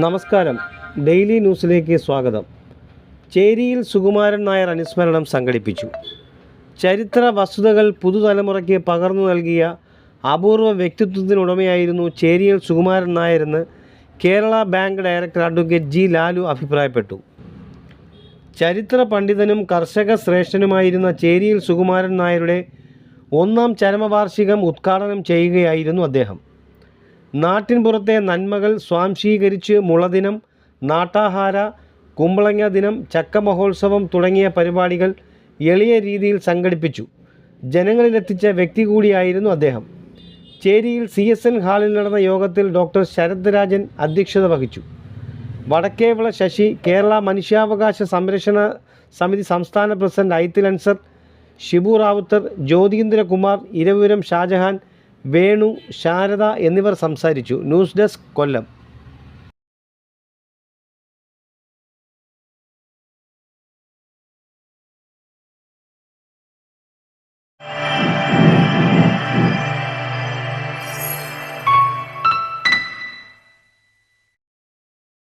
നമസ്കാരം. ഡെയിലി ന്യൂസിലേക്ക് സ്വാഗതം. ചേരിയിൽ സുകുമാരൻ നായർ അനുസ്മരണം സംഘടിപ്പിച്ചു. ചരിത്ര വസ്തുതകൾ പുതുതലമുറയ്ക്ക് പകർന്നു നൽകിയ അപൂർവ വ്യക്തിത്വത്തിനുടമയായിരുന്നു ചേരിയിൽ സുകുമാരൻ നായരെന്ന് Kerala bank director advocate G Lalu അഭിപ്രായപ്പെട്ടു. ചരിത്ര പണ്ഡിതനും കർഷക ശ്രേഷ്ഠനുമായിരുന്ന ചേരിയിൽ സുകുമാരൻ നായരുടെ 1ാം ചരമവാർഷികം ഉദ്ഘാടനം ചെയ്യുകയായിരുന്നു അദ്ദേഹം. നാട്ടിൻപുറത്തെ നന്മകൾ സ്വാംശീകരിച്ച് മുളദിനം, നാട്ടാഹാര, കുമ്പളങ്ങ ദിനം, ചക്ക മഹോത്സവം തുടങ്ങിയ പരിപാടികൾ എളിയ രീതിയിൽ സംഘടിപ്പിച്ചു ജനങ്ങളിലെത്തിച്ച വ്യക്തി കൂടിയായിരുന്നു അദ്ദേഹം. ചേരിയിൽ CSN ഹാളിൽ നടന്ന യോഗത്തിൽ ഡോക്ടർ ശരത് രാജൻ അധ്യക്ഷത വഹിച്ചു. വടക്കേവിള ശശി, കേരള മനുഷ്യാവകാശ സംരക്ഷണ സമിതി സംസ്ഥാന പ്രസിഡന്റ് ഐത്തിൽ അൻസർ, ഷിബു റാവുത്തർ, ജ്യോതീന്ദ്രകുമാർ, ഇരവിപുരം ഷാജഹാൻ, വേണു, ശാരദ എന്നിവർ സംസാരിച്ചു. ന്യൂസ് ഡെസ്ക്, കൊല്ലം.